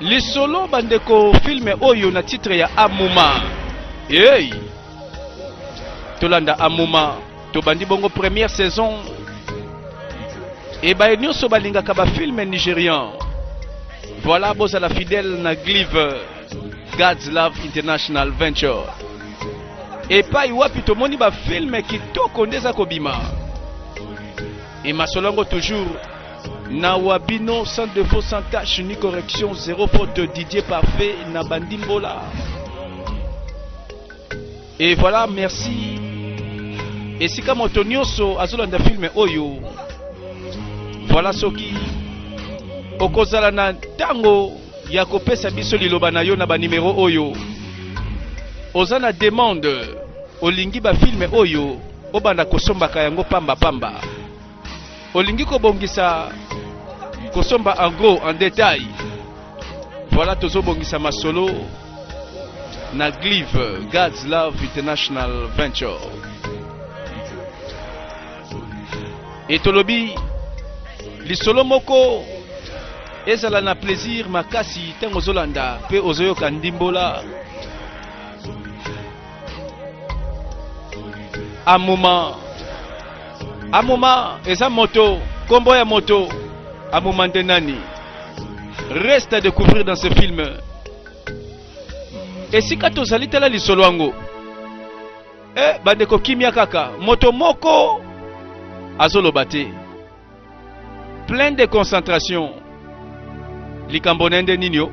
Les solo bandeko film oyo na titre ya Amuma. Hey. Tolanda Amuma. To bandi bongo première saison. Et ba nyonso balinga ka ba film nigérian. Voilà boza la fidèle na Glive God's Love International Venture. Et pa iwapi to moni ba film kitoko ndeza kobima. Et masolongo toujours na wabino sans défaut, sans tâche ni correction, zéro faute, Didier parfait na bandimbola. Et voilà, merci. Et si comme Antonioso azolanda film oyo, voilà soki okozala na tango ya kopesa biso liloba na yo na ba numéro oyo. Ozana demande olingi ba film oyo obanda kosombaka yango pamba pamba. Olingi kobongisa kosomba en gros, en détail. Voilà tozo bongisa masolo na Glive God's Love International Venture. Et tolobi lisolo moko ezala na plaisir makasi tango zolanda pe ozoyoka ndimbola. Amuma eza moto, kombo ya moto. Amuma ndenani. Reste à découvrir dans ce film. Et si kato zalitela lisolo ango. Bandeko kimia kaka, moto moko azolo bate. Plein de concentration. Likambo nende ninyo.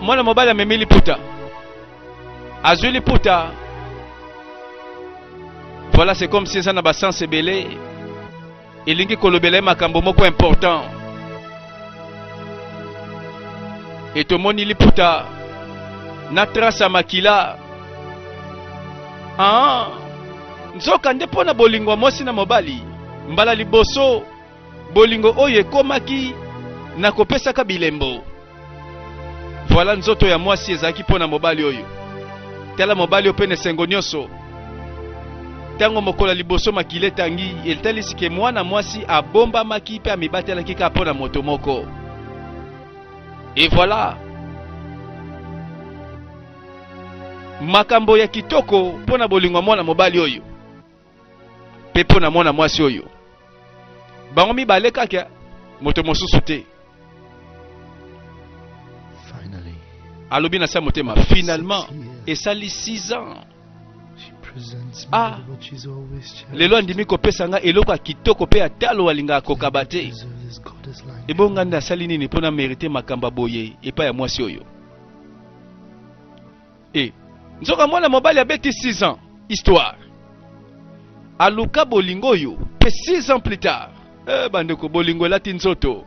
Mwana mobali amemi liputa. Azwi liputa. Voilà, c'est comme si ça n'a pas sens belé. Et lingi kolobele makambo moko important. Et to moni liputa na trace makila. Nzoka nde pona bolingo mosi na mobali. Mbala liboso bolingo oyo ekomaki na kopesa ka bilembo. Voilà nzoto ya mwasi ezaki pona mobali oyo. Tela mobali opene sengo nyonso. Tango mokola liboso makile tangi eltalisi ke mwana mwasi abomba maki pe amibatela kika pona moto moko. Et voilà. Makambo ya kitoko pona bolingo mwana mobali oyo. Pe pona mwana mwasi oyo. Bango mibale kaka moto mosusu te. Alobi na sa motema finalement esali 6 ans. Lelo andimi kopesa nga eloko kitoko pe atalo walinga kokaba te. Ebonga nda sali nini pona mériter makamba boye epa ya mwasi oyo. Nzoka mwana mobali abeti 6 ans histoire. Aluka bolingo oyo pe 6 ans plus tard. Bandeko bolingo lati nzoto.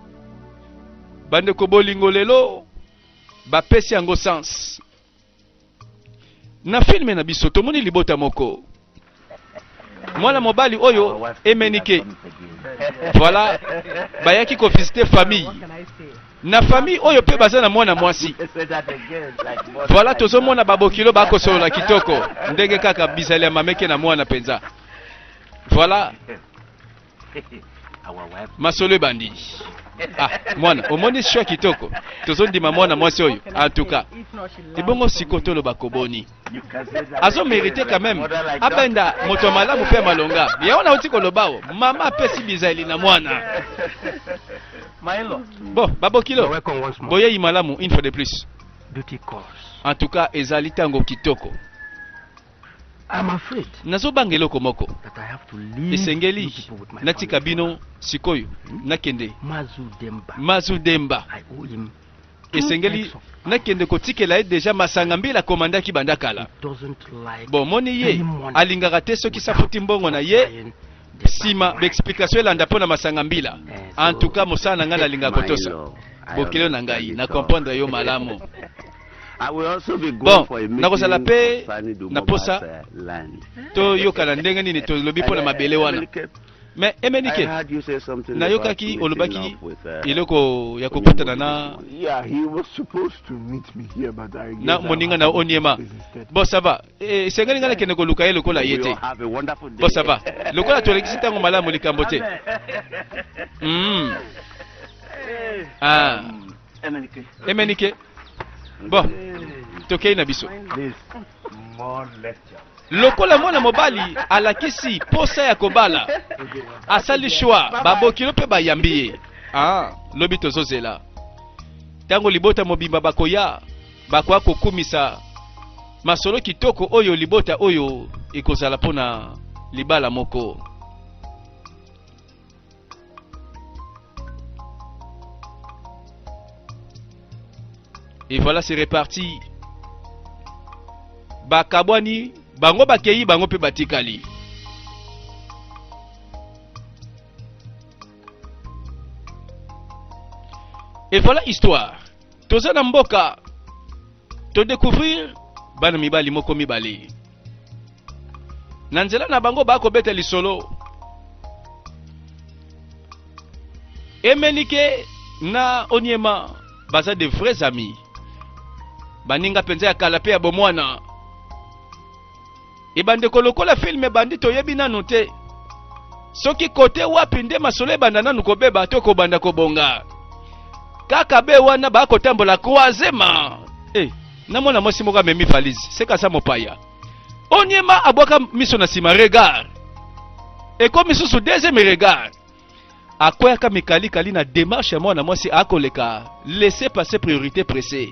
Bandeko bolingo lelo bapesi yango sens. Na filme na biso tomoni libota moko. Mwana mobali oyo emenike. Voilà, bayaki ko visiter famille. Na famille oyo pe baza na mwana mwasi. Voilà tozo mona babokilo bako solo kitoko. Ndenge kaka bizali ya mameke na mwana penza. Voilà. Masolo bandi. Mwana, omoni shwa kitoko. Tozo ndima mwana mwasi oyo. En tout cas, ibongo sikotolo bakoboni. Azo mérité quand même. Abenda moto malamu pe malonga. Yaona otiko lobao. Mama pesi bizali na mwana. Bon, babokilo. Boye imalamu une fois de plus. En tout cas, ezali tango kitoko. I'm afraid. Nazo bangelo komoko. That I have to leave. Esengeli natika bino sikoyo nakende. Mazu Demba. I owe him. Esengeli nakende kotikela deja masanga mbila komanda ki bandakala. Bon moni ye alingaka te soki safuti mbongo na ye. Sima beexplication elanda pona masanga mbila. En tout cas mosana ngana linga kotosa. Bokelo na ngai na comprendre yo malamu. Bon, nakozala pe na posa to yokana ndenge nini to lobi pona mabele wana. Mais emenike na yokaki olobaki iloko ya kokutana na na moninga na oniema. Bon ça va. Sengeli ngana kene ko luka eloko la yete. Bon ça va. Lokola to lekisi tango malamu likambo te. Emenike. Bon, tokei na biso. Lokola mwana mobali alakisi posa ya kobala. Asali shwa babokilo pe bayambiye. Ah, lobi tozozela. Tango libota mobimba bakoya, bakoya kokumisa masolo kitoko oyo libota oyo ekozala pona libala moko. Et voilà, c'est reparti. Bakabwani, bango bakei, bango pe batikali. Et voilà histoire. Toza na mboka. To découvrir bana mibali moko mibali. Nanzela na bango bako beta lisolo. Emenike na Onyema baza de vrais amis. Baninga penza ya kala pe ya bomwana. Ebandeko lokola filme bandi toyebi nanu te. Soki kote wapi nde masolo banda nanu kobeba to kobanda kobonga. Kaka be wana ba kotambola croisement. Namona mwasi moko amemi valise. Seka sa mopaya. Onyema abwaka miso na sima regard. Eko misusu deuxième regard. Akoyaka mikali kali na démarche ya mwana mwasi akoleka. Laisser passer priorité pressée.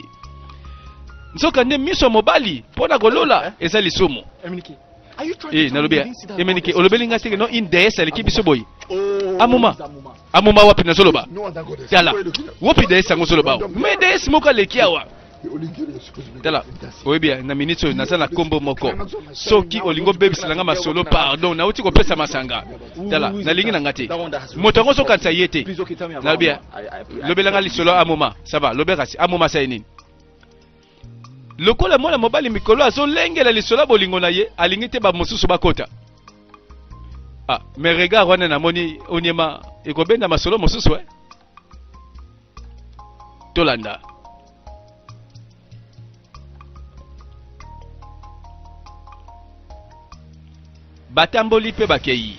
Nzoka nde miso mobali pona kolola eza lisumu. Emenike. Nalobia. Emenike olobeli ngati no in DS aliki biso boy. Amuma wapi na zoloba. Tala. Wapi DS ngo zoloba. Me DS moka lekiawa. Tala. Oyebia na minute na sala kombo moko. Soki olingo bebis langa masolo pardon na uti ko pesa masanga. Tala, na lingi na ngati. Motongo so kansa yete. Nalobia. Lobelanga lisolo amuma. Ça va, lobeka si amuma sa nini. Lokola mwana mobali mikolo azolengela lisolo bolingo na ye alingi te ba mosusu bakota. Ah, mais regarde wana namoni Onyema ekobenda masolo mosusu Tolanda. Batamboli pe bakei.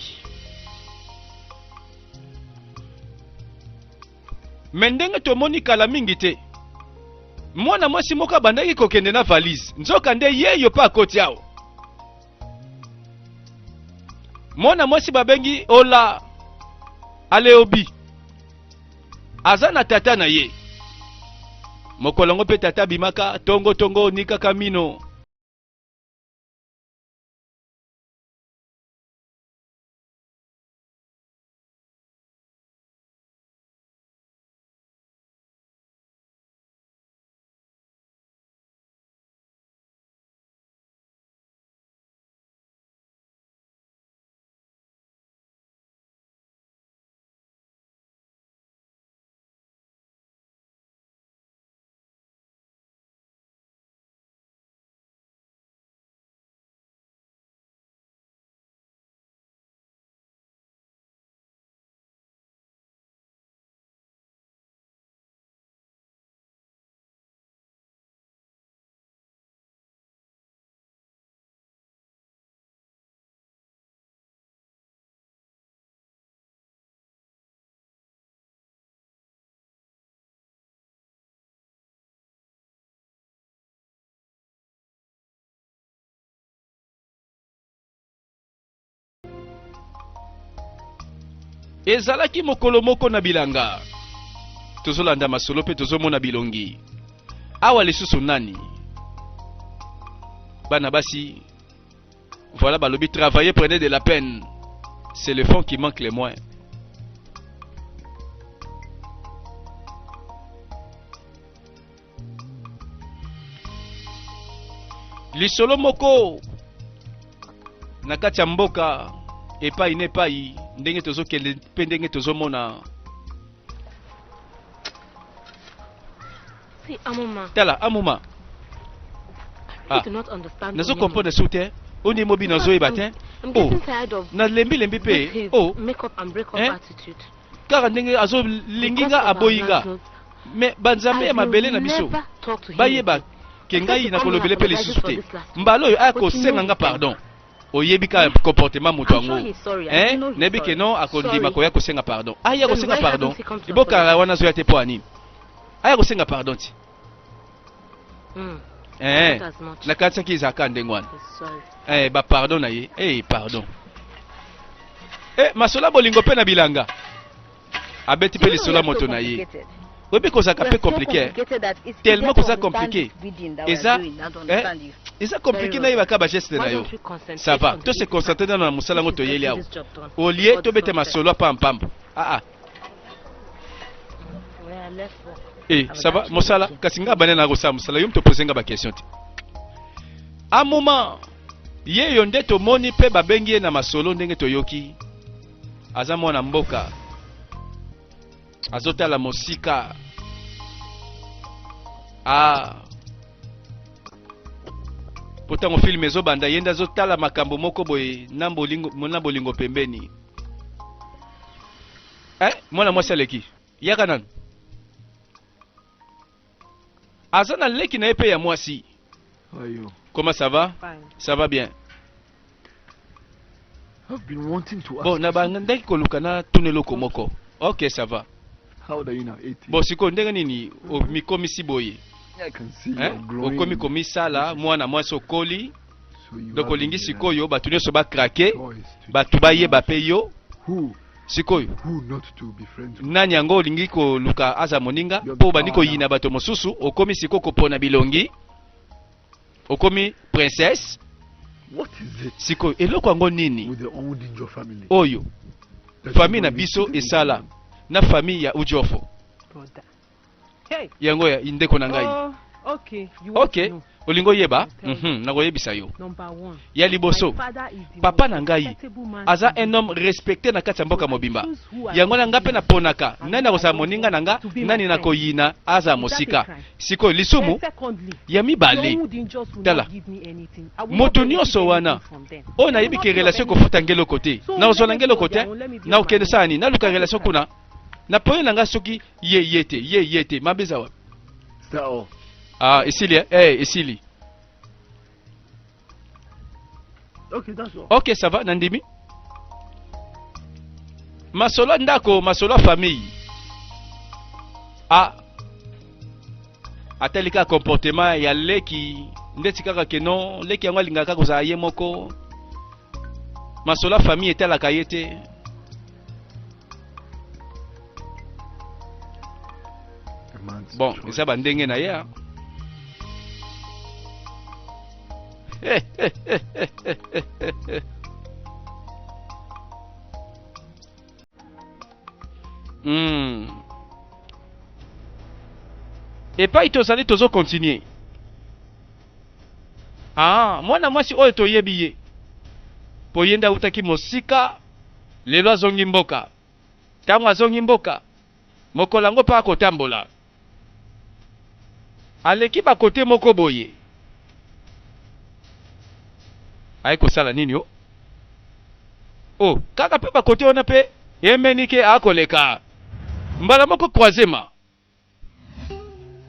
Mendenge tomoni kala mingi te. Mwana mwasi moka bandaki kokende na valise. Nzoka nde yeyo pa koti yao. Mwana mwasi babengi Ola Aleobi. Azana tata na ye. Mokolongo pe tata bimaka tongo tongo nika kamino. Ezalaki mokolo moko na bilanga. Tozolanda masolo pe tozomona bilongi. Awa lisusu nani? Bana basi. Voilà balobi travailler prenez de la peine. C'est le fond qui manque le moins. Lisolo moko nakati ya mboka epai nepai ndenge tozokende pe ndenge tozomona. Si amuma. Tala amuma. I do not understand. Nazo comprendre soute. Oni mobi nazo ebate. I'm getting tired of na lembi pe. Oh, make up and break up attitude. Kaka ndenge azo linginga aboyinga. Me banzambe ya mabele na biso. Bayeba kengai na kolobele pe lisusu te. Mbalo yo ako senga nga pardon. Oyebika comportement mutu ango. Nebike no akondima koya kosenga pardon. Aya kosenga pardon. Iboka wana zo yate po ani. aya kosenga pardon ti Not eh as much. na katsaki ezalaka ndenge wana Sorry. ba pardon na ye pardon masola bolingo mpe na bilanga abeti mpe lisolo ya moto na ye oyebi kozalaka mpe compliqué tellement koza compliqué eza compliqué na yebaka bageste na yo ça va to se concentre na mosala yango toyeli awa olie tobete masolo ya pampambo ça va mosala kasi nga bane na kosala mosala yo mtopose nga baquestion te a moment ye yo nde tomoni mpe babengi ye na masolo ndenge toyoki aza mwana mboka azotala mosika potango filme ezobanda ye nde azotala makambo moko boye na bolingo pembeni mwana mwasi aleki yaka nanu aza na leki na ye mpe ya mwasi. Comment ça va? Fine. Ça va bien. I've been wanting to ask. Bon, na bandaki koluka na tunelo komoko. Ok, ça va. How old are you now? 18. Bon, siko ndenge nini mikomisi boye. I can see you're growing. Okomi komisala mwana mwasi okoli. So you Donc have olingi the, sikoyo batu nyonso ba craquer. choice to Batu bayeba pe yo. Who Sikoyo. not to be friends with. Nani yango olingi koluka aza moninga po bandiko yina bato mosusu okomi siko kopona bilongi. Okomi princesse. What is it Sikoyo eloko yango nini? with the Ondinjo family? Oyo. That Famille you na don't biso need to do esala. with them? Na famille ya Ujofo. Brother. Hey. Yango ya indeko na ngai. Oh, okay. You want Okay. to know. Olingo yeba? I'll tell you. Nakoyebisa yo. Number one. Ya liboso. My father is the Papa most na ngai respectable man aza in the un homme respecté na kati ya mboka So I mobimba. choose who I Yango na want nga to pe be. naponaka And nani I akozala don't moninga na nga want to be my nani friend. nakoyina aza Is that mosika. a crime? Sikoyo lisumu And secondly, ya mibale. no would just will Tala. not give me anything. I will Moto not benefit nyonso wana anything from them. oyo They nayebi will ke not relation give kofuta ngelo kote So na ozala let me ngelo be kote on their own, let me be na on my okende own. sani naluka That's relation the crime. kuna na poye na nga soki ye te mabeza wa Is that all? esili esili. Okay, that's all. Ok, ça va nandimi masolo ndako masolo famille atalika comportement ya leki ndeti kaka ke non leki yango alingaka kozala ye moko masolo famille etalaka ye te. A man's Bon choice. eza bandenge na ye ha? Epai tozali tozo continuer. Mwana mwasi oyo toyebi ye po yenda utaki mosika lelo azongi mboka. Tango azongi mboka mokolo yango mpa kotambola aleki bakote moko boye ayi kosala nini yo? Kaka pe bakote wana pe yemeni ke akoleka mbala moko croisema.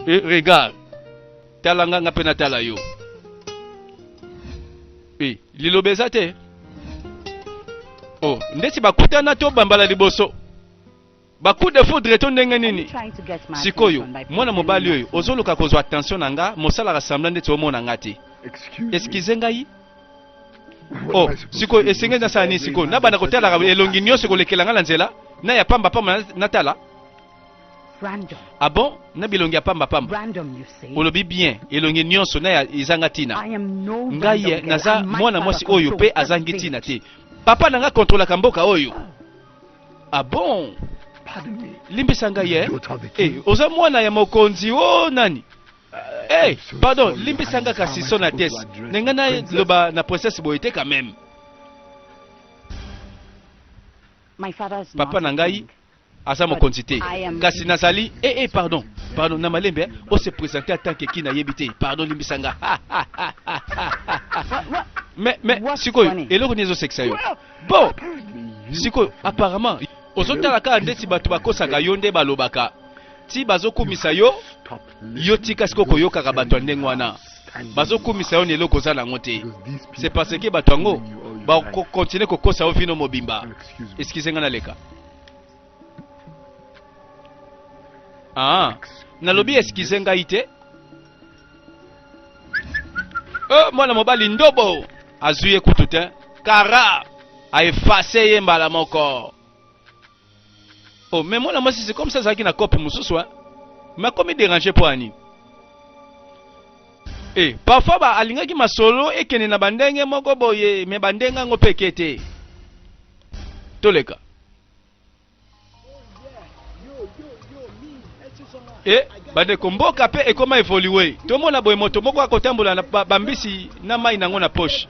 Regarde tala nga pe na tala yo. Liloba eza te. Ndeti bakutana to bambala liboso baku de foudre to ndenge nini sikoyo mwana mobali oyo ozoluka kozwa attention na nga mosala rassembla ndeti omona nga te. Excuse ngai. Sikoyo esenge na sani sikoyo na bana kotala elongi nyonso kolekela nga na nzela na ya pamba pamba natala. Ah bon? Na bilongi ya pamba pamba. Olobi bien elongi nyonso na ya izanga tina. Ngai naza mwana mwasi oyo pe azangi tina te. Papa nanga kontrolaka mboka oyo. Ah bon? Limbisa ngai ye? Oza mwana ya mokonzi nani? Pardon, limbisa nga kasi sona tesi. Nenga na loba na princesse boye te quand même. Papa na ngai aza mokonzi te. Kasi nazali pardon na malembe o se présenter en tant que qui na yebi te. Pardon limbisa nga. Mais sikoyo eloko nezo sexa yo. Bon. Sikoyo apparemment ozotala ka ndeti bato bakosaka yo nde balobaka. Ti bazokumisa yo tika siko koyokaka bato ndenge wana. Bazokumisa yo eloko za nango te. C'est parce que bato yango ba continuer kokosa yo vino mobimba. Excusez nga na leka. Ah, nalobi excuse ngai te. Oh, mwana mobali ndobo azuye kutu te. Kara a effacé ye mbala moko. Oh, mais mwana mwasi c'est comme ça zaki na kope mususu hein. Mais comme déranger pour ani. Eh, parfois ba alingaki masolo ekene na bandenge moko boye, me bandenga ngo pekete. Toleka. Eh, bande komboka pe ekoma evoluer. To mona boye moto moko akotambola na bambisi na mai nango na poche.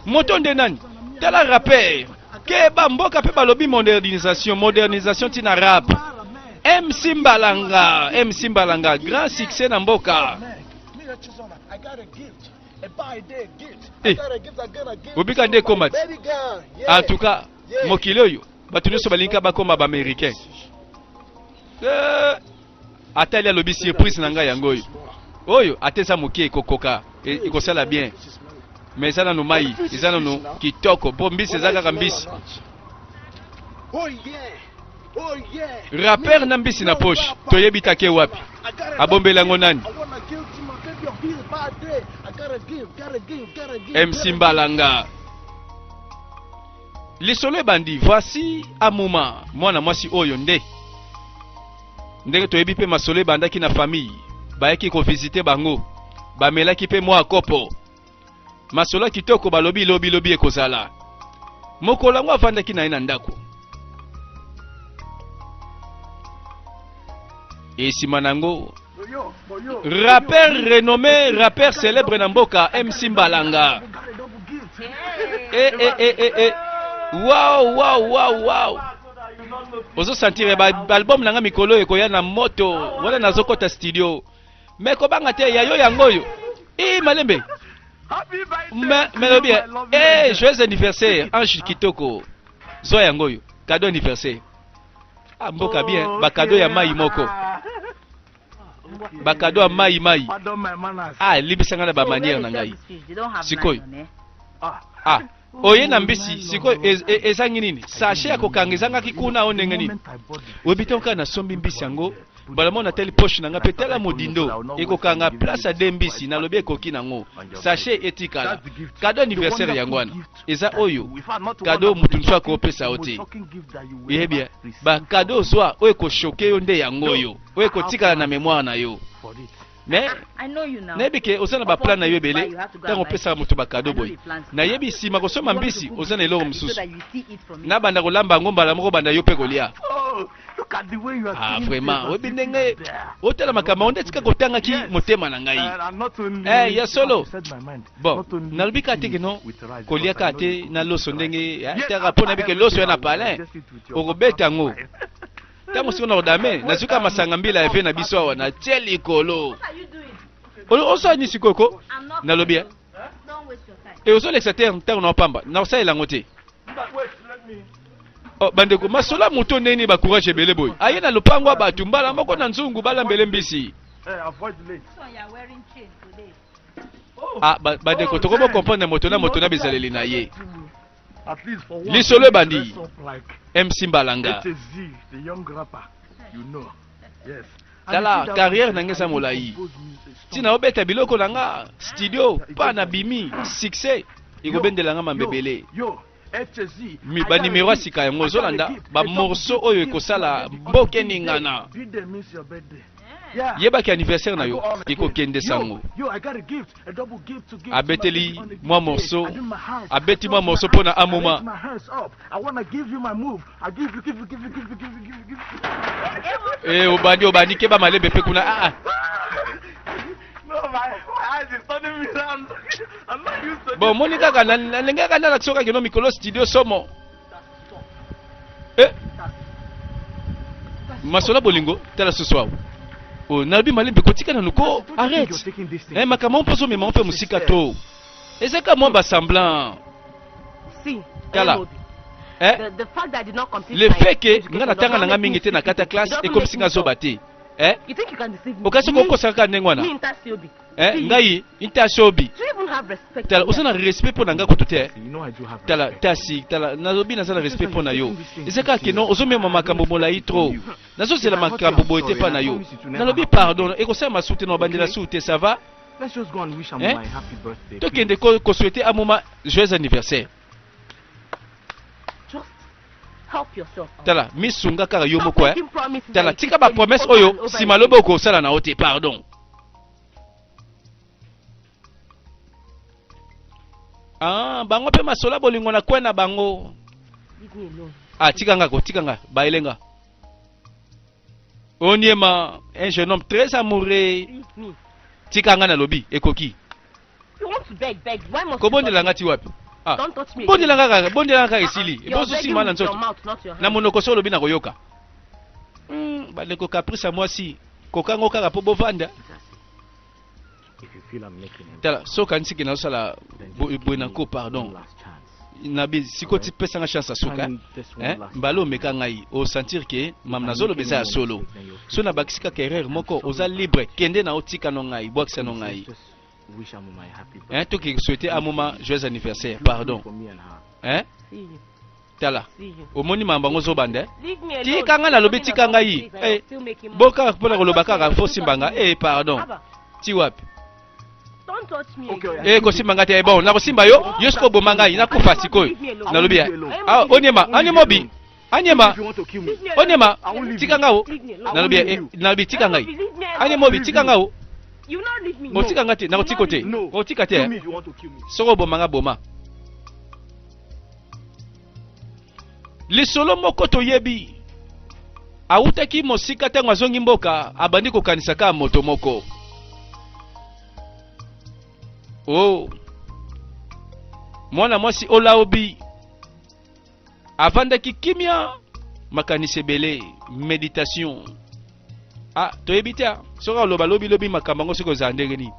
Moto nde nani? Tala rappeur. Ke ba mboka pe balobi modernisation tina rap. MC Mbalanga, grand succès na mboka. Obika nde komati. En tout cas, mokili oyo bato nyonso balinga bakoma ba américain. Atali alobi surprise na ngai yango oyo atesa mokie kokoka ekosala bien. Mais ezana no mai, ezana no kitoko, bombisi ezaka kambisi. Rappeur na mbisi na poche, toyebi take wapi. Abombela ngo nani? MC Mbalanga. Lisolo bandi, voici Amuma, mwana mwasi oyo nde. Ndenge toyebi pe masolo bandaki na famille, bayaki ko visiter bango. Bamelaki pe mwa kopo. Masolo kitoko balobi lobi ekozala. Mokolo ngo avandaki na ina ndako. Et Simanango, rappeur renommé, rappeur célèbre Namboka, MC Mbalanga. Wow. Ozo sentir album nanga mikolo ekoya na moto, wala nazokota studio. Mais kobanga te yayo yangoyo. Malembe. Mais bien. Joyeux anniversaire, Ange Kitoko. Zo yangoyo, cadeau anniversaire. Mboka bien, ba cadeau ya mai moko. Bakado ya mai. Libisanga na ba manière na ngai. Sikoyo. Oye na mbisi, sikoyo ezangi nini? Sachet ya kokangezanga kikuna onenge nini? Obitonka na sombi mbisi yango, balamona teli poche nanga petela modindo, ekokanga place a dembisi na lobi ekoki nango. Sachet etikala. Cadeau anniversaire yangwana. Eza oyo. Cadeau mutunso akopesa oti. Eh bien, ba cadeau soit oyo ko choquer yo nde yango yo. Oyo ko tikala na mémoire na yo. Mais nebike osana ba plan na yo ebele, tango pesa mutu ba cadeau boy. Na yebi sima kosoma mbisi, osana eloko mususu. Na banda kolamba ngomba la moko banda yo pe kolia. Vraiment, obindenge otela makama onde tika kotanga ki motema na ngai. Ya solo. Bon, nalbika teke no kolia kate na loso ndenge, tera pona bike loso ya na palin. Okobeta ngo. Tango siko na odame, nazuka masanga mbila efe na biso awa na teli kolo. Oso ni sikoko na lobia. Oso l'exater tango na pamba, na osa elango te. Bandeko masola moto neni ba courage ebele boy. Aye na lopango batu mbala moko na nzungu bala mbele mbisi. Bandeko tokobo comprendre moto na bezaleli na ye. Lisolo bandi. MC Mbalanga. Tala carrière nanga sa molai. Tina obeta biloko nanga studio pa na bimi succès. Ikobendela nga mambebele. Mi ba numéro sika yango zolanda ba morceau oyo ekosala mboke ningana. Yeba ki anniversaire na yo iko kende sango. Abeteli moi morceau. Abeti moi morceau pona Amuma. Obandi ke ba malembe pe kuna Bon, monika kana nenga kana na tsoka kino mikolo studio somo. Masola bolingo tala ce soir. Nabi malembe kotika na nuko arrête. Makama mposo mema on fait musika to. Ezeka moi ba semblant. Si. Kala. The fact that I did not complete le fait que nga na tanga na mingi te na kata classe et comme singa zobate. You think you can deceive me? Okasi ko kosaka ndengwana. Me Intasiobi. Ngai Intasiobi. Do you even have respect? Tala usana respect pour nanga kotote. You know I do have Tala respect. tasi tala nazobi na sala respect pour na yo. Ezeka keno ozomema makambo molai trop. Nazo c'est la makambo boite pa na yo. Nalobi pardon et ko sa masute no bandela soute ça va? Let's just go and wish him my happy birthday. Tokende ko souhaiter à moment joyeux anniversaire. Just help yourself. Tala misunga kaka yo moko Stop making promises Tala that tika you ba keep promesse over oyo and over si again. maloba ko sala na ote pardon. Bango pe masola bolingo na kwena bango. Leave me alone. Tikanga bailenga. Onyema un jeune homme très amoureux. Leave me. Tikanga na lobi ekoki. You want to beg. Why must Kobondela you touch ngati wapi? me? Don't touch me. Bondela kaka esili. You're Bozo si begging mana with your nzoto. mouth, not your Na hand. monoko so lobi na koyoka. Baleko caprice moi si. Kokango kaka po bovanda. If you feel I'm making him, Tala so kansiki na sala boinanko pardon. last chance. Nabi sikoti pesa nga chance asuka. Mbalo meka ngai o sentir que mam nazolo beza ya solo. So na bakisika carrière moko oza libre kende na otika no ngai boxa no ngai. Just wish him my happy birthday. To qui souhaiter à moment joyeux anniversaire pardon. For me and her. See you. Tala See you. omoni mamba ngozo bande. Leave me alone. Tikanga na lobi tikanga yi. Still making money. Boka pona koloba kaka fo simbanga pardon. Abba, Ti wapi? don't touch me. Okay, again. Ko simbanga te bon na ko simba yo yosko bomanga yi na ko fasiko. Na lobi ya. Onyema anyemobi. Anyema If you want to kill me, Leave me alone. onyema I won't leave you. tikanga o. Leave me alone. Na lobi ya na lobi tikanga yi. Leave me alone. Anyemobi tikanga o. You not leave me. Otikanga te na otikote. No. Otika Kill te. me if you want to kill me. Soko bomanga boma. Lisolo moko toyebi. Autaki mosika tango azongi mboka abandi kokanisa ka moto moko. Mwana mwasi olaobi avandaki kimia makanisi ebele meditation. Toyebi te soka oloba lobi makambo ngo siko za ndenge nini.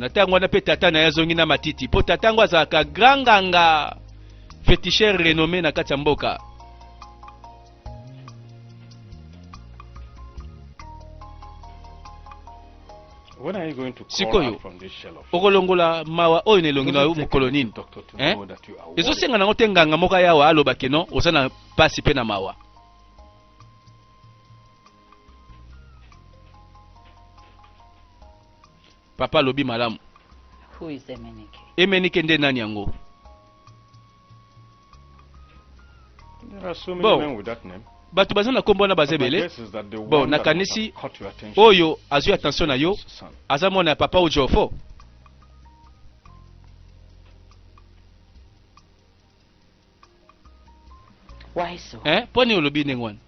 Na tango wana pe tata na yazongi na matiti po tatango azalaka grand nganga féticheur renommé na kati ya mboka. When are you going to call Sikoyo. out from this shell of Okolongola mawa oyo nelongi na mokolo nini. Ezosenga nango te nganga moko yawa aloba keno oza na pasi pe na mawa. Papa lobi malamu. Who is Emenike? Emenike nde nani yango? There are so many Bon. men with that name. Batu baza na kombo na But my bazebele. guess is that the Bon, one that nakanisi must have caught your attention oyo azwi attention na yo is the son. aza mwana ya papa ujofo. Why so? Poni olobi ndengwana?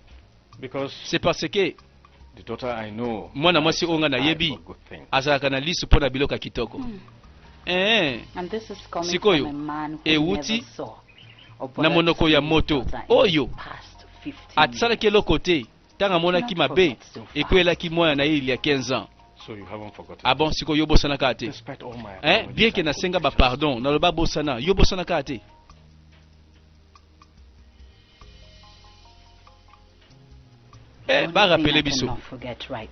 Because C'est parce que the daughter I know mwana mwasi has onga na eyes yebi for good things. azalaka na lisu pona biloko ya kitoko. And this is coming Sikoyo, from a man who euti never saw na monoko ya moto oyo atsalaki eloko te ntango amonaki mabe ekwelaki mwana na ye il y a 15 ans. So you haven't forgotten. Ah bon, sikoyo yobosanaka te. Despite all my apologies, Bien que I nasenga don't ba just- pardon naloba bosana yobosanaka te. Ba rappele biso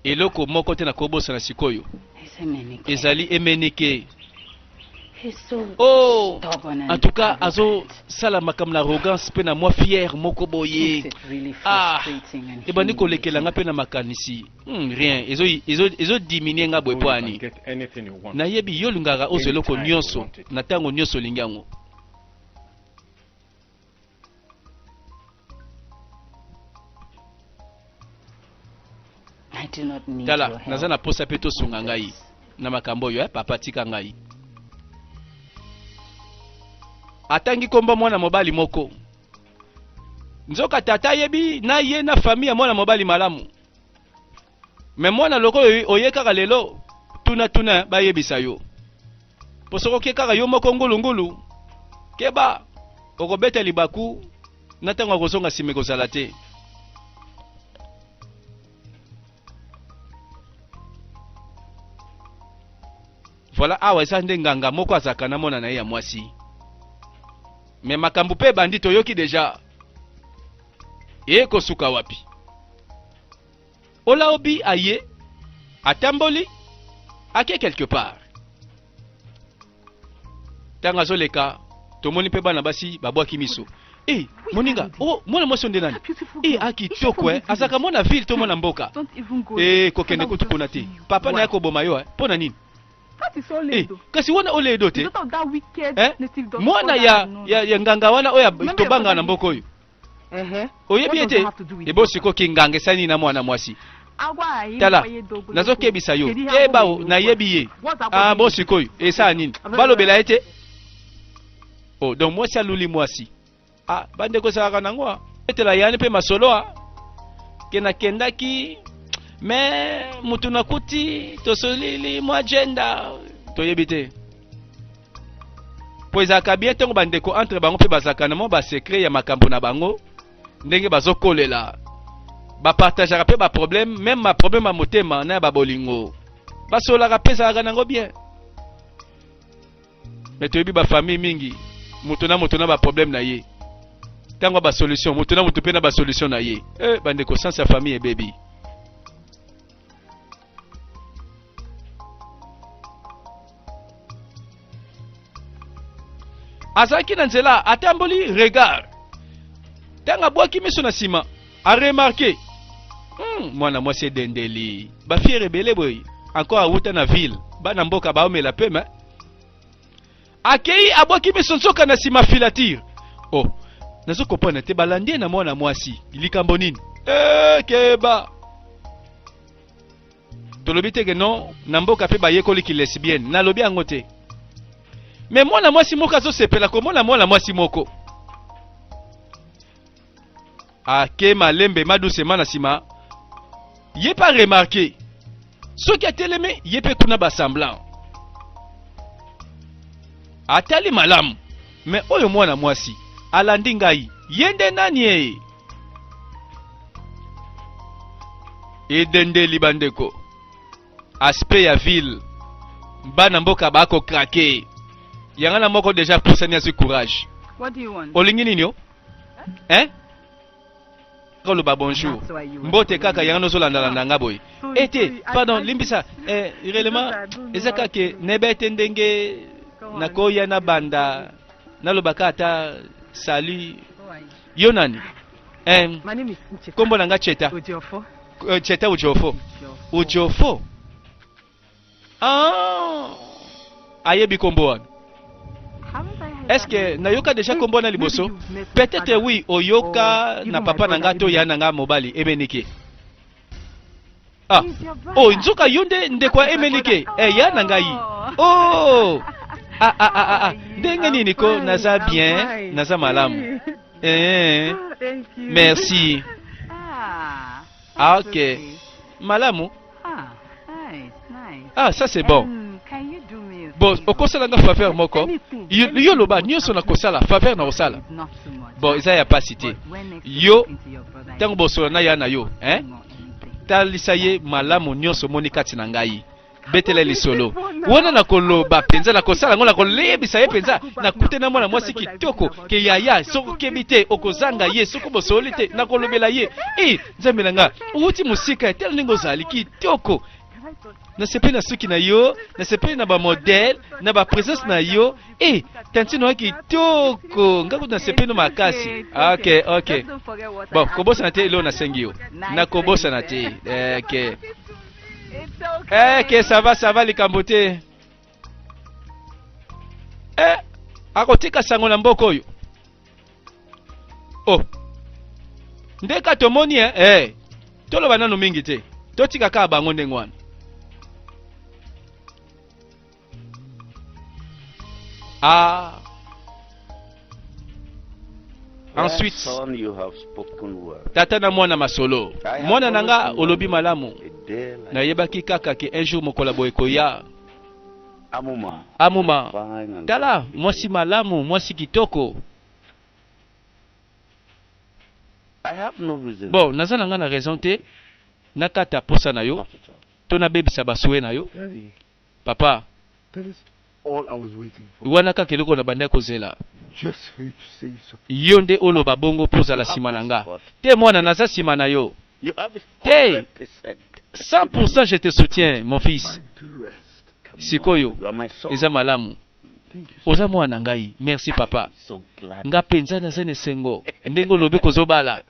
eloko moko te na kobosana sikoyo ezali Emenike. Oh, en tout cas azo sala makambo na arrogance pe na mwa fier moko boye. Ebandi kolekela nga pe na makanisi. Rien ezo diminuer nga boye You can pwani. get anything you want. Nayebi yo lingaka ozo eloko Anytime you nyonso want it. na tango nyonso olingi yango. I do not need Tala your help. naza na posa pe tosunga ngai na makambo oyo papa tika ngai. Atangi komba mwana mobali moko. Nzoka tata yebi na ye na famille ya mwana mobali malamu. Me mwana loko oyekaka lelo tuna bayebisa yo. Posoko kekaka yo moko ngulungulu. Keba okobeta libaku na tango kozonga sime kozala te. Voilà awa eza nde nganga moko azaka na mona na ye ya mwasi. Mais makambu pe bandi toyoki déjà. Eko suka wapi. Olaobi aye, atamboli, ake quelque part. Tanga zoleka, tomoni pe bana basi babwaki miso. Eh, moninga, oh, mwana mwasi onde nani? Eh, akitoko azaka mona ville to mona mboka. Eh, kokende kutu pona te. Papa na yako boma yo, pona nini? Eh, kasi wana ole edo te. Mwana ya nganga wana oya tobanga na mboko oyo. Oyebi ete, ebo siko kingange sani na mwana mwasi. Tala, nazo kebisa yo. Keba o, na yebi ye. Ah, bo siko yo. Esa nini? Balo bela ete. Oh, donc mwasi aluli mwasi. Ah, bande ko saka nango. Ete la yani pe masoloa. Kena kendaki. Mais mutu nakuti tosolili mwa agenda toyebi te. Po ezaka bien tongo bandeko entre bango pe bazaka na mo ba secret ya makambo na bango ndenge bazokolela. Ba partageaka pe ba problème, même ma problème à motema na ba bolingo. Basolaka pe zaka nango bien. Mais toyebi ba famille mingi mutu na ba problème na ye. Tango ba solution, mutu na mutu pe na ba solution na ye. Bandeko sans sa famille et baby. Azaki na nzela atamboli regard. Tanga bwaki miso na sima a remarqué. Mwana mwasi dendeli. Ba fie rebele boy. Encore awuta na ville. Bana mboka baomela pema. Akei abwaki miso nsoka na sima filature. Oh, nazo kopona te balandie na mwana mwasi. Likambo nini? Keba. Tolobi te ke non, na mboka pe bayekoli ki lesbienne. Na lobi yango te. Mais mwana mwasi moko azosepela komona mwana mwasi moko. Ake malembe madusema na sima. Ye pas remarqué. Soki ateleme ye pe kuna ba semblant. Atali malamu. Mais oyo mwana mwasi alandi ngai. Yende nani ye? Edende libandeko. Aspect ya ville. Bana mboka bako krake. Yangana moko déjà poussani à ce courage. What do you want? Olingi nini yo? Hein? Koloba bonjour. Mbote kaka yangana zolanda landa ngaboy. Ete, pardon, limbisa. Réellement, ezaka ke nebete ndenge nakoya na banda na lobaka ata salut. Yo nani? My name is Ucheta. Kombo nanga Cheta. Ujofo. Cheta Ujofo. Ujofo. Ah. Ayebi kombo wana. Est-ce que nayoka déjà kombo na liboso? Peut-être oui, oyoka na papa nanga to ya nanga mobali emenike. Ah. Oh, nzuka yonde ndekwa emenike. Ya nanga yi. Oh. Ndenge nini ko naza bien, naza malamu. Merci. Ok. Malamu. Ah, ça c'est bon. Bon, okosala nga faveur moko. Yo loba nyonso na kosala faveur na osala. Bon, eza ya pasité. Yo tango bosola na ya na yo, hein? Talisa ye malamu nyonso moni kati na ngai. Betele lisolo. Wana na koloba penza na kosala ngona kolebisa ye penza na kutena mwana mwasi kitoko ke yaya soko kebite okozanga ye soko bosoli te na kolobela ye. Nzambe nanga uti musika tel ningo zali kitoko. Na sepe na suki na yo, na sepe na ba modèle, na ba présence na yo, tantino waki toko, ngaku na sepe no makasi. Ok. Bon, kobosa na te ilo na sengi yo. Na kobosa na te. Ok. Ça va likambo te. Akotika sango na mboko oyo. Oh. Ndeka tomoni toloba nano mingi te. Totika ka bango ndengwana. Ensuite, son, you have spoken well. Tata na mwana masolo. Mwana nanga olobi malamu. Na yebaki kaka ke un jour mokola boy koya. Amuma. Tala, mwasi malamu, mwasi kitoko. I have no reason. Bon, naza nanga na raison te. Nakata posa na yo. Tona bebisa baswe na yo. Daddy, Papa. that is all I was waiting for. Wana ka keloko na banda kozela. Yo nde oloba bongo poza la sima na nga. Te mwana naza sima na yo. Te 100% je te soutiens mon fils. Sikoyo eza malamu. Oza mwana ngai. Merci papa. Nga penza naza nesengo. Ndengo lobe kozobala.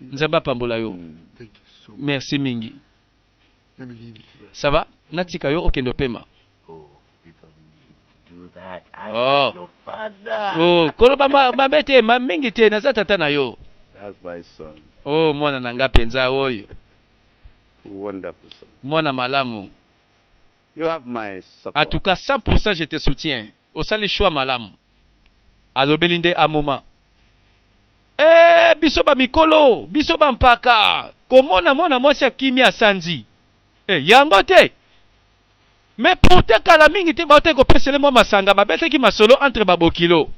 Nzamba pambola yo. Merci mingi. Ça va? Natika yo okendo pema. Oh, koloba mabete mingi te naza tata na yo. That's my son. Oh, mwana nanga penza oyo. Wonderful son. Mwana malamu. You have my support. En tout cas, 100% je te soutiens. Osali choix malamu. Alobelinde a moment. Biso ba mikolo, biso ba mpaka. Komona mwana mwasi akimia sanzi. Yango te. Mais pourtant kala mingi te baote ko pesele mo masanga babete ki masolo entre babokilo.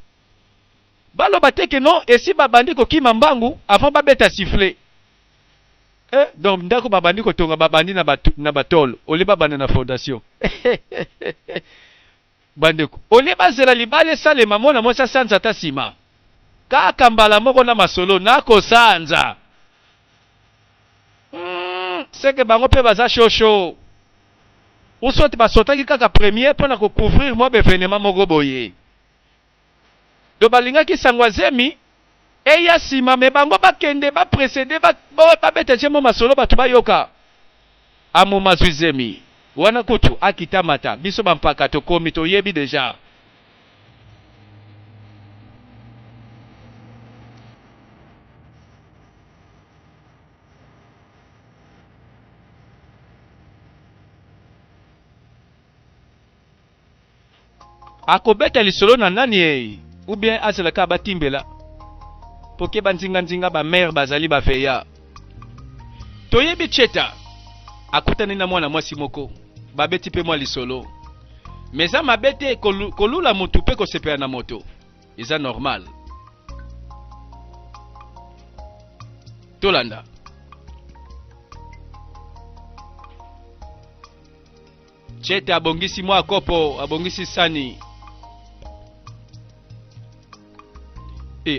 Balo bateke non esi babandi ko kima mbangu avant babeta siffler. Donc ndako babandi ko tonga babandi na batolo, oli babandi na fondation. Bandeko, oli bazela libale sale mamona mosa sanza ta sima. Kaka mbala moko na masolo nako sanza. Seke bango pe baza shosho. Ou soit basotaki kaka premier pona ko couvrir mo bevenema moko boye. Do balinga ki sangwa zemi eya sima me bango bakende ba précéder ba beta jemo masolo batu bayoka. Amo mazwizemi. Wana kutu akitamata biso bampaka to komi to yebi deja. Akobeta lisolo na nani ou bien azelaka batimbela poke banzinga ba mère bazali ba feya toyebi cheta akutani na mwana mwasi moko babeti pe mwa lisolo meza mabete kolula mutu pe ko sepela na moto eza normal tolanda cheta abongisi mwa kopo abongisi sani.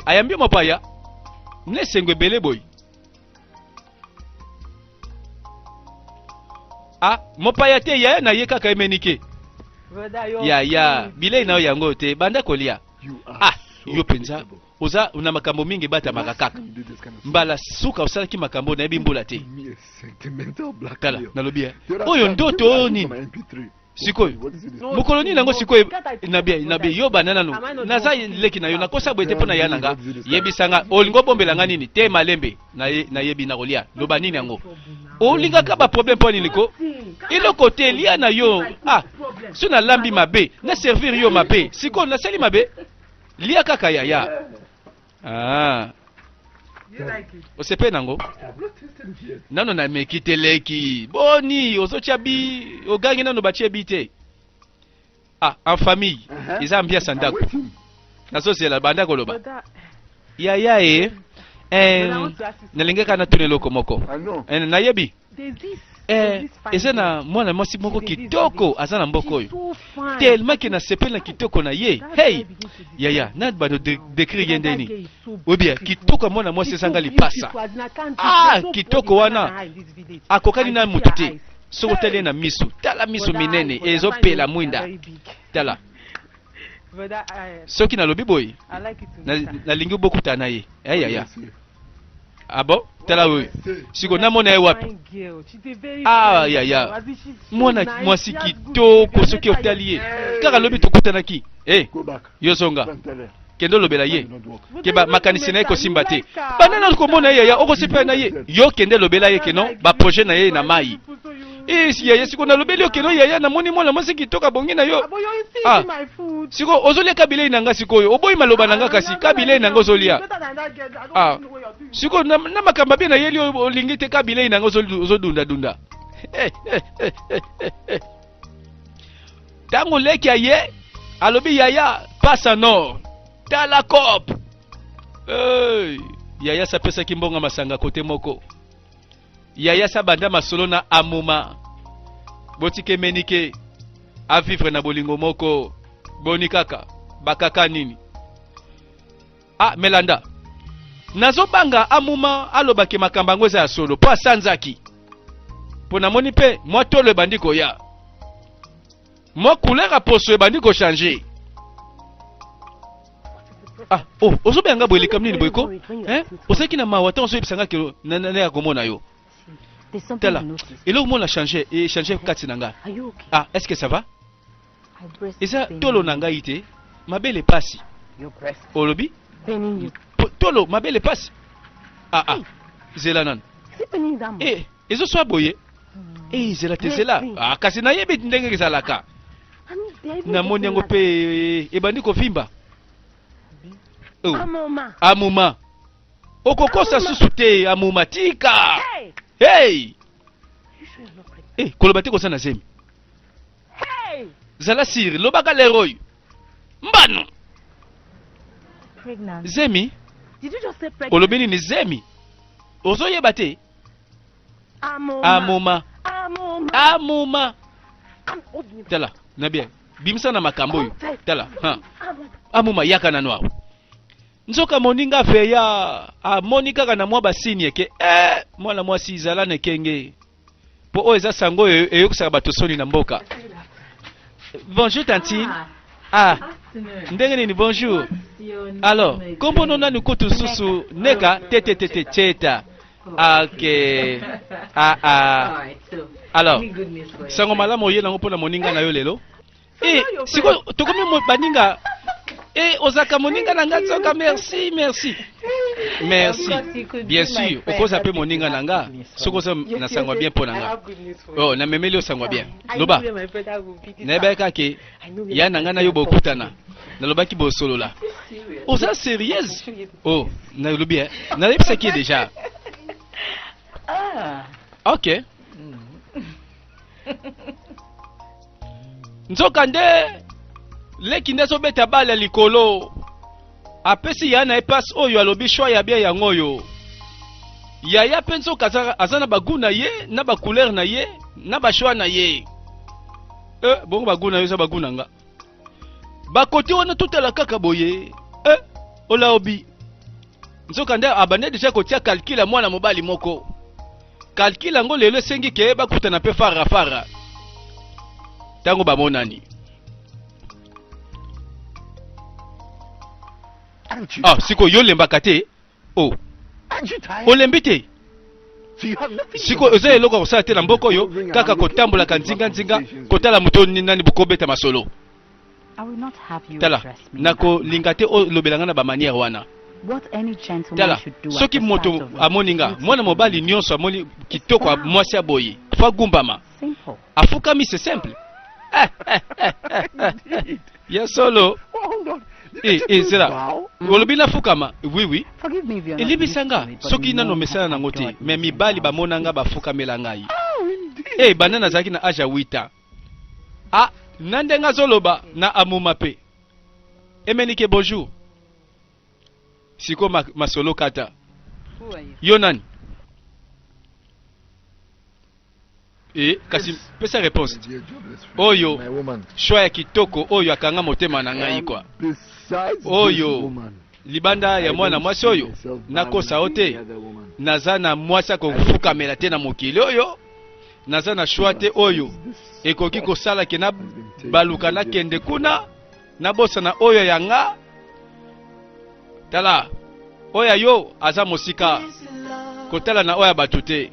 Ayambi mopaya nesengwe bele boy. Mopaya te ya na ye kaka emenike. Ya bile na yango te banda kolia. Yo penza oza una makambo mingi bata makakaka. Mbala suka osala ki makambo na ebi mbula te. Kala nalobia. Oyo ndoto nini? Sikoyo mukoloni nango sikoyo nabi yo banana no naza leki na yo nakosa bwete pona ya nanga yebisanga olingo bombela nga nini te malembe na yebi na kolia loba nini yango olinga ka ba problème poni liko ilo côté lia na yo so na lambi mabe na servir yo mabe sikoyo na seli mabe lia kaka ya osepe nango nano na mekiteleki boni ozotia bi ogangi nano batie bite en famille ils ambia sandako naso c'est la banda koloba ya nalingeka na tuneloko moko na yebi eza na mwana mwasi moko kitoko aza na mboko oyo tellement que na sepel na kitoko na ye yaya na bado décrire yendeni obia kitoko mwana mwasi ezanga lipasa kitoko wana akokani na mutu te soko tele na misu tala misu minene ezopela mwinda tala soki nalobi boye nalingi bokutana na ye yaya bon tala we siko namona ye wapi yaya mwana mwasi kitoko soki otali ye kaka lobi tokutanaki yozonga kendo lobela ye keba makanisi na ye kosimba te banana komona ye yaya okosepela na ye yo kende lobela ye keno ba projet na ye na mai yaya siko nalobeli yo keno yaya namoni mwana mwasi kitoko bongi na yo siko ozolia kabile nanga sikoyo oboyi maloba nanga kasi kabile nanga ozolia siko na makamba bien na yeli olingi te kabile nanga ozodunda tango leki aye alobi yaya pasa nord tala cop yaya sapesa kimbonga masanga kote moko yaya sabanda masolo na amuma botike menike a vivre na bolingo moko boni kaka bakaka nini Ah, Melanda. Nazobanga amuma alobaki makamba ngo eza ya solo po asanzaki. Po namoni pe mwa tolo ebandi koya. Mwa couleur a poso ebandi ko changer. Ah, oh, ozobenga boye likamni ni boyko? Osaki na mawa ta ozo ebisanga kilo na ya komona yo. Tela. Elo mo la changer et changer kati nanga. Ah, est-ce que ça va? Eza tolo nanga ite. Mabele pasi. Olobi? Tolo mabele pasi. Ah, zela nan. Ezo so boye. Zela te zela. Ah, kasi na yebe ndenge ezalaka. Na moni yango pe ebandi ko vimba. Amuma. Okokosa susu te amuma tika. Hey. Koloba te ko sana zemi. Zala siri lobaka leroy. Mbano. Zemi? Did you just say pregnant? Olobini ni zemi. Ozo yeba te? Amuma. Tala, nabia. Bimsa na makambo yo. Tala, amuma yaka na noa. Nzoka moninga fe ya monika kana mwa basini yake. Mwana mwasi izala ne kenge. Po o eza sango eyokusaka bato soni na mboka. Bonjour tantine. Ndenge nini bonjour. Alors, kombo nona nukutu susu neka tete cheta. Okay. Alors, sango malamu yela ngo pona moninga na yo lelo. Siko tokomi mo baninga. Ozaka moninga nanga tsoka merci. Bien sûr, okoza pe moninga nanga. Soko sa na sangwa bien pona nga. Oh, na memeli osangwa bien. Loba. Na beka ke ya nanga na yo bokutana. Na lobaki bo solo la. Oza sérieuse? Oh, na lobi hein. Na lepsa ki déjà. OK. Nzoka nde leki ndeso beta bala likolo. Apesi ya na epas oyo alobi shwa ya bia yango yo. Ya penso kaza azana baguna ye, na ba couleur na ye, na ba shwa na ye. Bongo baguna yo za baguna nga. Bakoti wana tutala kaka boye. Ola obi. Nzoka nde abane deja kotia calcul mwana mobali moko. Calcul ngo lelo sengi ke bakutana pe fara. Tango bamonani. Siko yo lembaka te. Olembi te. Siko oza eloko kosala te na mboko yo kaka kotambola kanzinga kotala muto nani bukobeta masolo. Tala, nako lingate o lobelanga na ba manière wana. Tala, soki moto amoninga, mwana mobali nyonso amoni kitoko mwasi aboyi. Fa gumbama. Afukami c'est simple. Ya solo. Zera. Olobina fukama. Oui. Elibisanga. Soki nano mesana nango te. Me mibali bamonanga bafukamela ngai. Banana zaki na aja 8 ans. Nandenga zoloba na amuma pe. Emenike bonjour. Siko masolo kata. Yo nani? Kasi pesa réponse. Oyo shwa ya kitoko oyo akanga motema na ngai kwa. Oyo libanda ya mwana mwasi oyo nakosa ote. Naza na mwasi akofuka mela te na mokili oyo. Naza na shwa te oyo ekoki kosala ke na baluka na kende kuna na bosa na oyo yanga. Tala oya yo aza mosika kotala na oya batute.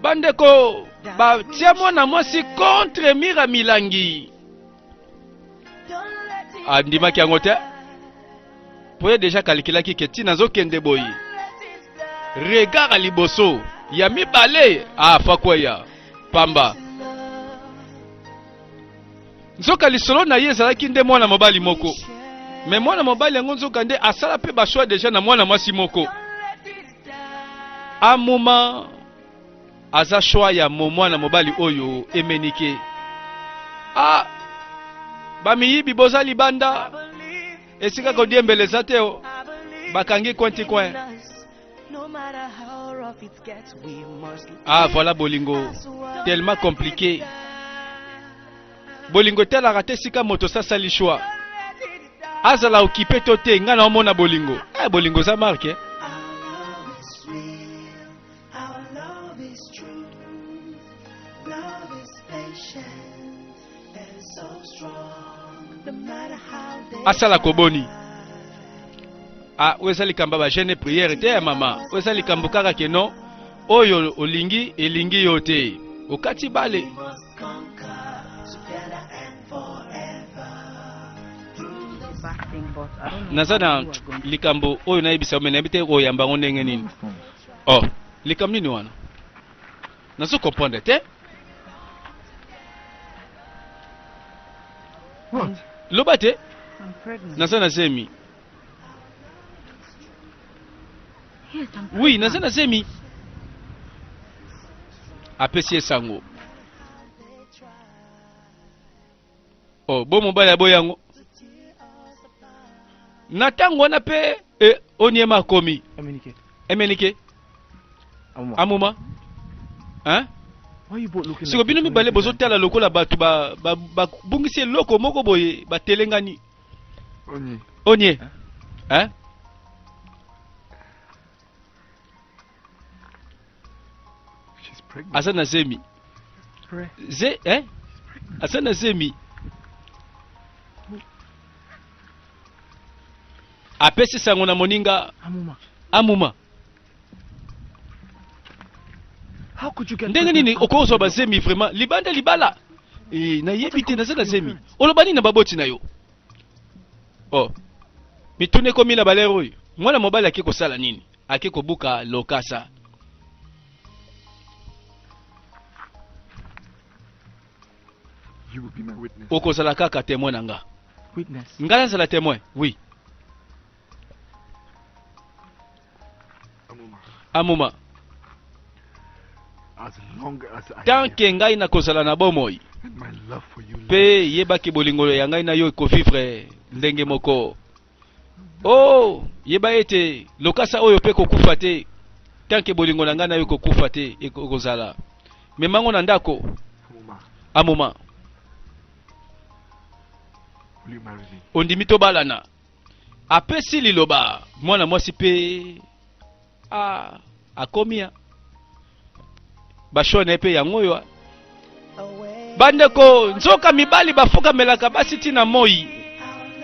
Bandeko batia mwana mwasi contre mira milangi. Andimaki yango te. Poye deja kalikilaki ke tina zokende boyi. Regard liboso ya mibale fakweya pamba. Nzoka lisolo na ye ezalaki nde mwana mobali moko. Me mwana mobali yango nzoka nde asala pe bashwa deja na mwana mwasi moko. Amuma aza shwa ya mwana mobali oyo emenike. Bamiyibi boza libanda. Esika kodiembeleza teo. Bakangi kwenti kwen. Voilà bolingo. Tellement compliqué. Bolingo tel a raté sika moto sa sali choix. azala occupé to te nga na omona bolingo. Bolingo ça marque. Asala koboni. Wesa likamba ba jeune prière te mama. Wesa likambo kaka keno oyo olingi elingi yote. Okati bale. Nazana likambo oyo na ibisa mena bite oyamba ngondenge nini. Oh, likambo nini wana? Nazo comprendre te? What? Lobate? I'm pregnant. Nazana semi. Yes, I'm Oui, nazana semi. Apesi sango. Oh, bo mobile boyango. Natango na pe onyema komi. Emenike. Amuma. Hein? Why you both looking Siko bino mi bale bozo tala lokola batu ba bungisi loko moko boye ba telengani. Onye. Hein? She's pregnant. Asana semi. Asana semi. Apesi sango na moninga Amuma. How could you get Ndenge nini okozo ba semi vraiment libanda libala. Na yebite na sana semi. Olobani na baboti na yo. Oh. Mitune komi na balero yo. Mwana mobali akiko sala nini? Akiko buka lokasa. You will be my witness. Oko sala kaka témoin nanga. Witness. Ngala sala témoin. Oui. Amuma. As long as I Tant que ngai na kozala na bomoi. and my love for you Pe yebaki bolingo ya ngai na yo ekofifre ndenge moko. Oh, yeba ete lokasa oyo pe kokufa te. Tant que bolingo na ngai na yo kokufa te ekozala. Memango na ndako. Amuma. will you marry me? Ondimi to balana. Apesi liloba mwana mwasi pe akomia. Bashone pe yango yo. Bandeko nzoka mibali bafuka melaka basi tina moi.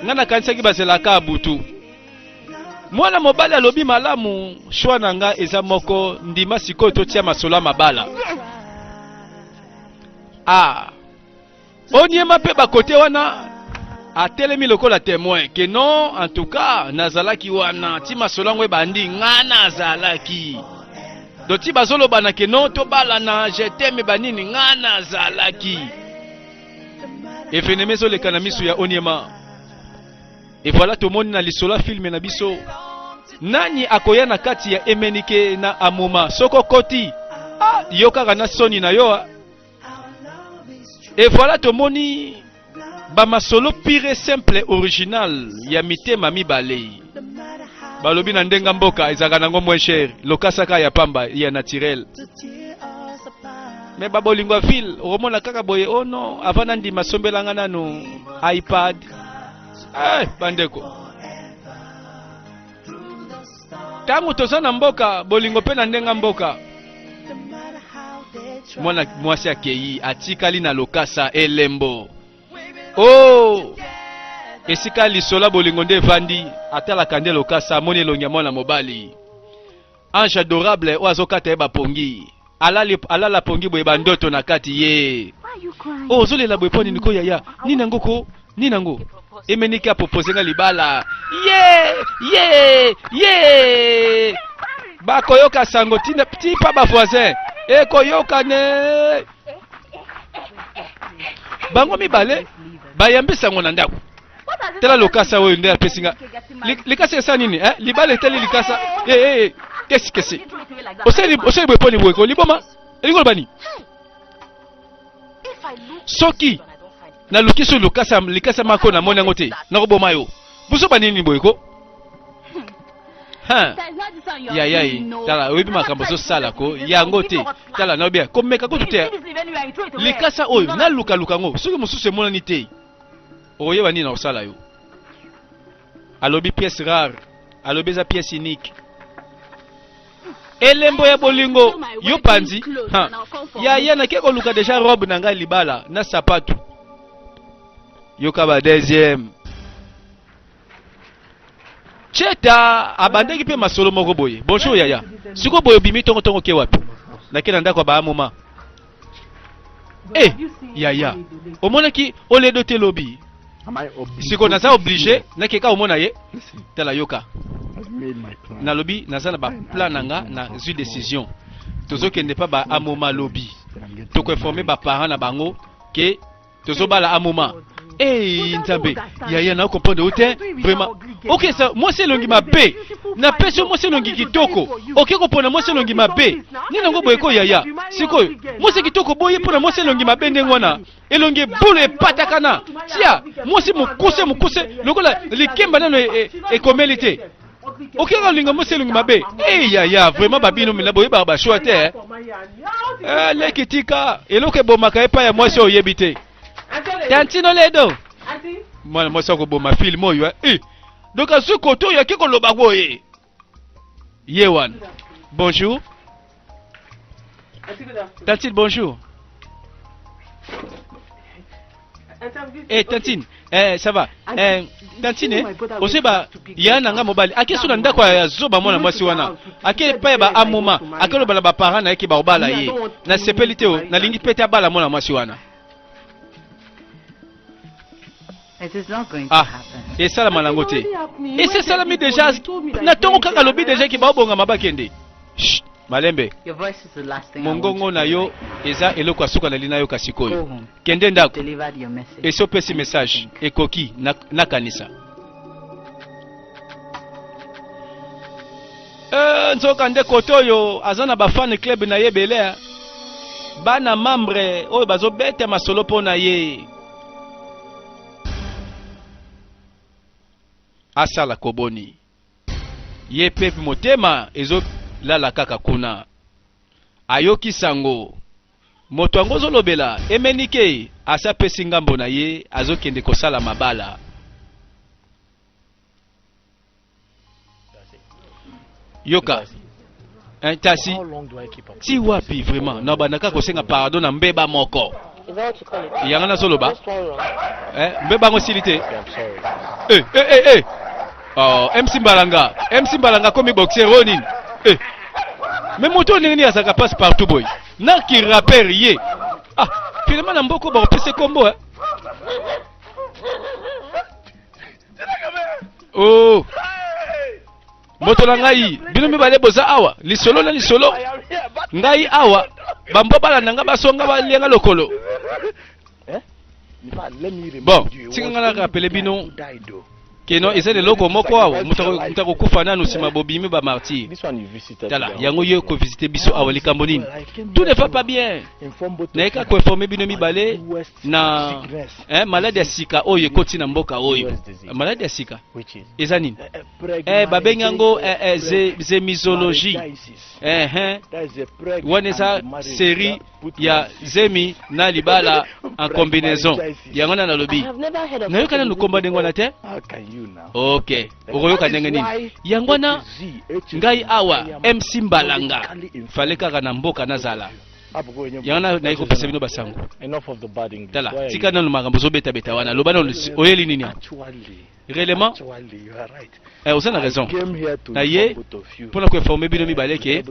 Ngana kanisaki bazelaka butu. Mwana mobali alobi malamu shwa nanga eza moko ndima sikoyo totia masola mabala. Onyema pe bakote wana atelemi lokola témoin que non en tout cas nazalaki wana ti masola ngwe bandi ngana azalaki. Doti bazolo bana ke non to bala na je t'aime banini ngana zalaki. Et phénomène le kanamisu ya onyema. Et voilà tout le monde na lisola film na biso. Nani akoya na kati ya emenike na amuma soko koti. Yoka kana soni na yo. Et voilà tout le monde ba masolo pire simple original ya mitema mibale. Balobi na ndenga mboka ezaka nango moins cher lokasaka ya pamba ya naturel mais babolingo fil omona kaka boye ono avana ndima sombelanga nanu iPad bandeko tangu toza na mboka bolingo pe na ndenga mboka mwana mwasi akei atikali na lokasa elembo esika lisola bolingo nde vandi atala kande lokasa moni elongia mwana mobali ange adorable o azokata ye bapongi alala pongi boye bandoto na kati ye ozolela boye poni niko yaya ninangoko ninango emeniki apropose nga libala ye bakoyoka sango tipa bavoisin ekoyokane bango mibale bayambisa ngo na ndako tela lokasa oyo nde apesinga likasa esa nini libala teli likasa kesi oseli boye poni boye ko liboma elingo bani soki na lukiso likasa mako na mona ngote na ko boma yo buso banini boye ko yai tala oyebi makambo so sala ko yango te tala na obia komeka ko te likasa oyo na luka ngo soki mususu emonani te oyeba nini na osala yo alobi pièce rare, alobi za pièce unique. Elembo ya bolingo yo panzi ya na keko luka déjà robe na ngai libala na sapato yo kaba deuxième cheta abandeki pe masolo moko boye. Bonjour yaya, siko boye bimi tongo tongo ke wapi na kena ndako ba moma yaya omonaki ole dote lobi siko naza obligé na keka omona ye tala yoka na lobby naza na ba plan nanga na zu décision tozo kende pa ba amoma lobby to ko informer ba parents na bango ke tozo bala amoma nzambe yaya na comprendre ote vraiment OK ça moi c'est longi mabe na peso moi c'est longi kitoko OK ko pona moi c'est longi mabe ni nango boye ko yaya siko moi c'est kitoko boye pona moi c'est longi mabe ndengwana elongi bolo epatakana tia moi c'est mukuse lokola likemba nano e komelite OK ka linga moi c'est longi mabe yaya vraiment babino mila boye ba choix te le kitika eloko bomaka epa ya moi c'est oyebite Tantino ledo. Moi soko boma film oyo donc à ce côté il y a qui ko loba boye. Yewan. Bonjour. Tantine bonjour. Tantine, ça va. Tantine, oseba yana nga mobali. Akeso na ndako ya zoba mwana mwasi wana. Ake pa ba amoma, akelo bala ba parents na yeke ba obala ye. Na sepelite o, na lingi pete abala mwana mwasi wana. It is not going to happen. Et ça la malangote. Et c'est ça la mi déjà. Na tongo kaka lobi déjà ki ba obonga mabakende. Malembe. Your voice is the last thing. Mongongo na yo eza eloko asuka na lina yo kasikoyo. Kende ndako. Delivered your message. Et so pesi message ekoki na kanisa. Nzoka nde kotoyo azana ba fan club na ye belea. Bana membre oyo bazo beta masolo pona ye. Asala koboni ye pepe motema ezo lala kaka kuna ayoki sango moto ango zolobela emenike asa pesi ngambo na ye azokende kosala mabala yoka tasi ti wapi vraiment na banaka kosenga pardon na mbeba moko yanga na zoloba mbeba ngo silite MC Mbalanga comme boxer Ronin. Mais moto nini azaka passe partout boy. Na ki rapper ye. Finalement na mboko ba opese combo moto na ngai bino mibale boza awa lisolo na lisolo ngai awa bambo bala nanga basonga ba lenga lokolo. Bon, singa na rappeler bino Keno ese de loko moko awo mutako kufa nanu sima bobimi ba martyr. Tala yango yo ko visiter biso awo likambo nini. Tout ne va pas bien. Na eka ko informer bino mibale na malade ya sika oyo ekoti na mboka oyo. Malade ya sika. Eza nini? Babengango zemizologie. Waneza série ya zemi na libala en combinaison. Yango na lobi. Na yo kana nukomba dengo na te? OK. Okoyoka ndenge nini? Yangwana ngai awa MC Mbalanga. Fale kaka na mboka nazala. Yangwana na iko pesa bino basango. Tala, tika nanu makambo zo beta beta wana. Lobana oyeli nini? Réellement? Vous avez raison. Na ye pour na ko informer bino mibale ke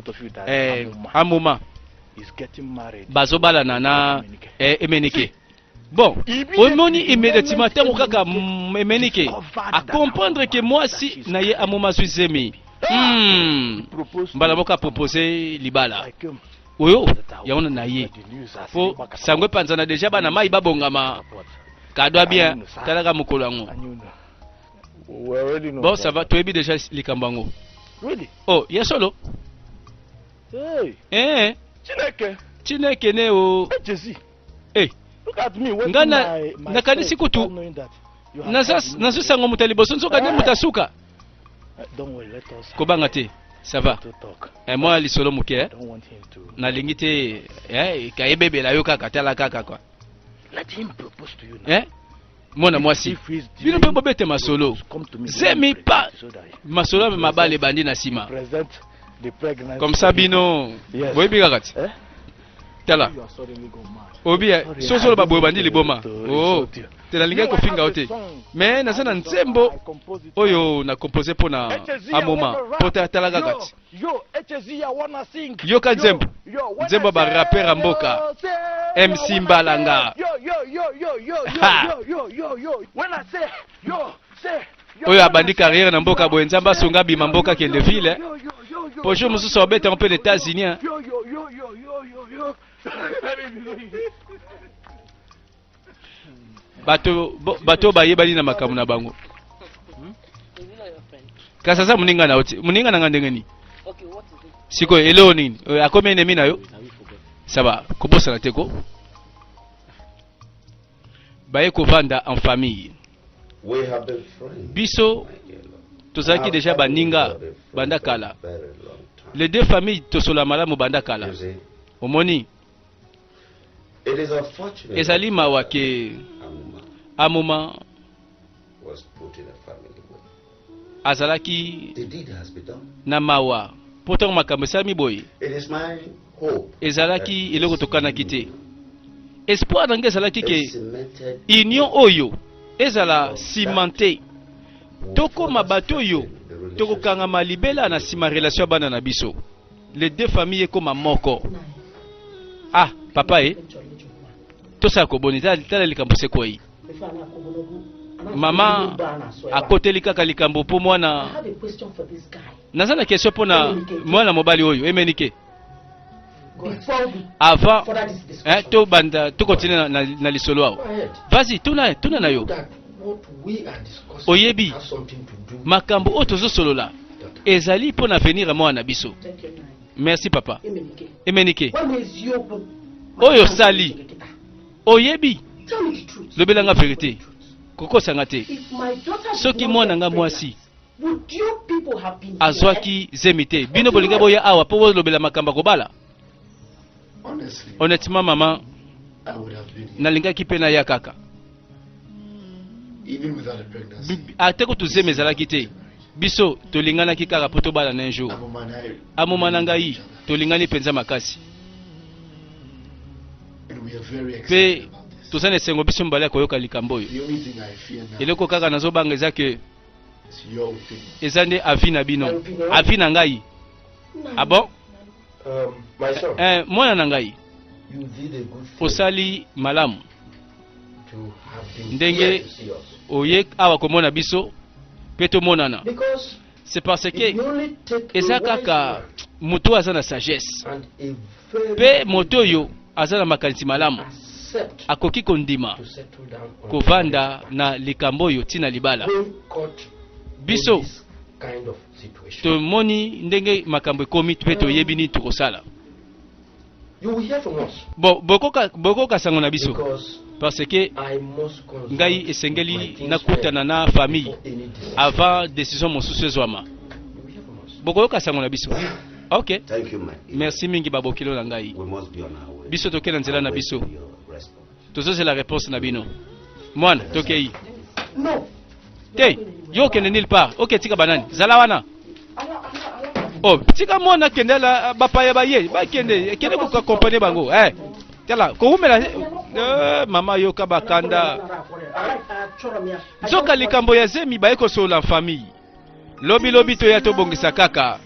un moment bazo bala na emenike. Bon, omoni immédiatement tango kaka emenike à comprendre que moi si na ye a moment suizemi. Mbala moka proposer libala. Oyo yaona na ye. Po sangwe panzana déjà bana mai babongama. Kadwa bien talaka mukolo ngo. Bon, ça va, tu es déjà likambango. Really? Oh, yes solo. Hey. Chineke ne o. Hey. Look at me. Ngana nakanisi kutu. Nazo sango mutaliboso nzoka ne mutasuka. Don't worry, let us. Kobanga te. Ça va. Moi li solo muke. Na lingite kayebebe la yoka katala kaka kwa. Let him propose to you now. mwana mwasi bino mpe bobete masolo zemi pa masolo mabale bandi na sima comme ça bino boyebi kaka ti tala obi sosolo baboye bandi liboma oh tenalingai kofinga yo te mais naza na nzembo oyo na compose mpo na amoma mpo tala kaka ti yoka nzembo nzembo barapper ya mboka MC Mbalanga oyo abandi carrière na mboka boye nzambe asunga bima mboka kende ville pojo mosusu abeta mpe les États-Unis bato bayebani na makamu na bango kasi za muninga na oti muninga na ndenge ni siko elo nini akome enemi na yo saba kobosa na teko baye kovanda en famille biso tozaki déjà baninga banda kala les deux familles tosola malamu banda kala omoni ezali mawa ke amoma azalaki na mawa poto makambo esami boye ezalaki eloko tokanaki te espoir nange ezalaki ke union oyo ezala cimenté tokoma bato oyo tokokangama libela na nsima relation bana na biso les deux familles ekoma moko ah papa tosala koboni tala likambo sekwei mama akoteli kaka likambo mpo mwana naza na question mpo na mwana mobali oyo emenike avant to banda to continue na lisolo awo vas-y tuna na yo oyebi makambo oyo tozosolola ezali mpo na venir ya mwana biso merci papa emenike oyo sali oyebi lobelanga vérité kokosanga te soki mwana nga mwasi azwaki zemi te bino bolinga boya awa mpo bolobela makambo kobala honnêtement mama nalingaki mpe naya kaka ate ko tuzemi ezalaki te biso tolinganaki kaka mpo tobala na un jour amoma na ngai tolingani mpenza makasi mpe toza na esengo biso mbala ya koyoka likambo oyo eloko kaka nazobanga eza ke eza nde avi na bino avi na ngai abo mwana na ngai osali malamu ndenge oye awa komona biso mpe tomonana c'est parce que eza kaka moto aza na sagesse mpe moto oyo aza na makanisi malamu akoki kondima kovanda na likambo oyo tina libala biso tomoni ndenge makambo ekomi mpe toyebi nini tokosala bokoka sango na biso parce que ngai esengeli nakutana na famille avant décision mosusu ezwama bokoyoka sango na biso ok merci mingi babokilo na ngai biso tokei na nzela na biso tozozela réponse na bino mwana tokei te yo okende nulle part ok tika banani zala wana oh tika mwana kendela bapaya baye bakende kende kokakompane bango tala koumela mama yoka bakanda nzoka likambo ya zemi baye kosola famille lobi toya tobongisa kaka